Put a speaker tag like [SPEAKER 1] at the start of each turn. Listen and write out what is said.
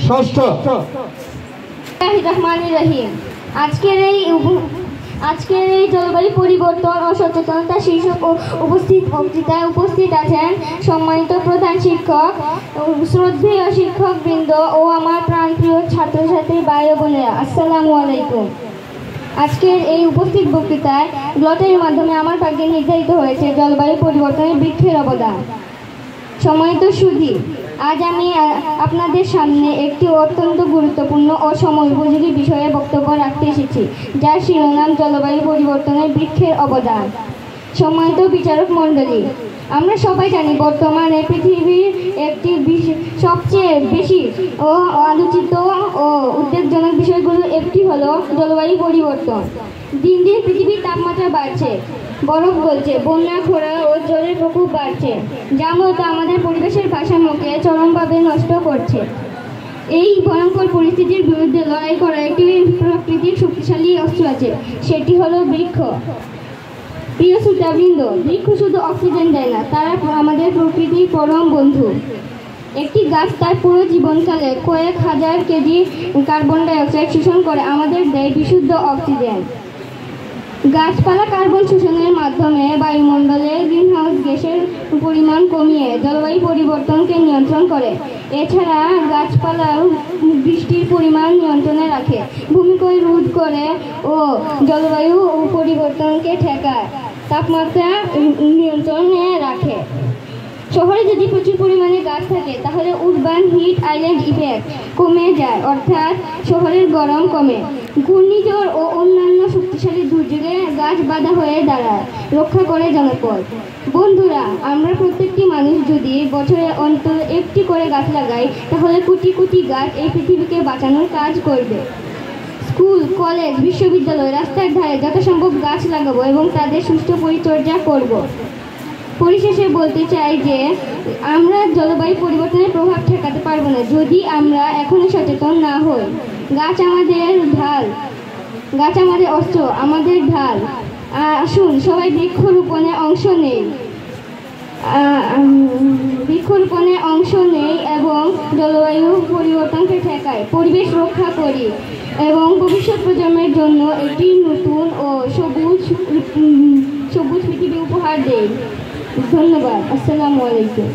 [SPEAKER 1] ষষ্ঠ।
[SPEAKER 2] রহমানির রহিম। আজকের এই জলবায়ু পরিবর্তন ও সচেতনতা শীর্ষক বক্তৃতায় উপস্থিত আছেন সম্মানিত প্রধান শিক্ষক, শ্রদ্ধেয় শিক্ষকবৃন্দ ও আমার প্রাণপ্রিয় ছাত্রছাত্রী ভাই ও বোনেরা, আসসালামু আলাইকুম। আজকের এই উপস্থিত বক্তৃতায় গ্লটের মাধ্যমে আমার ভাগ্যে নির্ধারিত হয়েছে জলবায়ু পরিবর্তনে বৃক্ষের অবদান। সম্মানিত সুধী, আজ আমি আপনাদের সামনে একটি অত্যন্ত গুরুত্বপূর্ণ ও সময়োপযোগী বিষয়ে বক্তব্য রাখতে এসেছি, যার শিরোনাম জলবায়ু পরিবর্তনের বৃক্ষের অবদান। সম্মানিত বিচারক মণ্ডলী, আমরা সবাই জানি বর্তমানে পৃথিবীর একটি সবচেয়ে বেশি ও আলোচিত ও উদ্বেগজনক বিষয়গুলোর একটি হলো জলবায়ু পরিবর্তন। দিন দিন পৃথিবীর তাপমাত্রা বাড়ছে, বরফ গলছে, বন্যা, খরা ও জ্বরের প্রকোপ বাড়ছে, যা মূলত আমাদের পরিবেশের ভারসাম্যকে চরমভাবে নষ্ট করছে। এই ভয়ঙ্কর পরিস্থিতির বিরুদ্ধে লড়াই করার একটি প্রাকৃতিক শক্তিশালী অস্ত্র আছে, সেটি হলো বৃক্ষ। প্রিয় শ্রোতাবৃন্দ, বৃক্ষ শুধু অক্সিজেন দেয় না, তারা আমাদের প্রকৃতির পরম বন্ধু। একটি গাছ তার পুরো জীবনকালে কয়েক হাজার কেজি কার্বন ডাই অক্সাইড শোষণ করে আমাদের দেয় বিশুদ্ধ অক্সিজেন। গাছপালা কার্বন শোষণের মাধ্যমে বায়ুমণ্ডলে গ্রিনহাউস গ্যাসের পরিমাণ কমিয়ে জলবায়ু পরিবর্তনকে নিয়ন্ত্রণ করে। এছাড়া গাছপালা বৃষ্টির পরিমাণ নিয়ন্ত্রণে রাখে, ভূমিক্ষয় রোধ করে ও জলবায়ু পরিবর্তনকে ঠেকায়, তাপমাত্রা নিয়ন্ত্রণে রাখে। শহরে যদি প্রচুর পরিমাণে গাছ থাকে তাহলে উরবান হিট আইল্যান্ড ইফেক্ট কমে যায়, অর্থাৎ শহরের গরম কমে। ঘূর্ণিঝড় ও অন্যান্য শক্তিশালী দুর্যোগে গাছ বাধা হয়ে দাঁড়ায়, রক্ষা করে জনপদ। বন্ধুরা, আমরা প্রত্যেকটি মানুষ যদি বছরে অন্তত একটি করে গাছ লাগাই তাহলে কোটি কোটি গাছ এই পৃথিবীকে বাঁচানোর কাজ করবে। স্কুল, কলেজ, বিশ্ববিদ্যালয়, রাস্তার ধারে যথাসম্ভব গাছ লাগাবো এবং তাদের সুষ্ঠু পরিচর্যা করব। পরিশেষে বলতে চাই যে আমরা জলবায়ু পরিবর্তনের প্রভাব ঠেকাতে পারবো না যদি আমরা এখনই সচেতন না হই। গাছ আমাদের ঢাল, গাছ আমাদের অস্ত্র, আমাদের ঢাল। আসুন সবাই বৃক্ষরোপণে অংশ নেই এবং জলবায়ু পরিবর্তনকে ঠেকাই, পরিবেশ রক্ষা করি এবং ভবিষ্যৎ প্রজন্মের জন্য একটি নতুন ও সবুজ পৃথিবী উপহার দেই। ধন্যবাদ। আসসালামু আলাইকুম।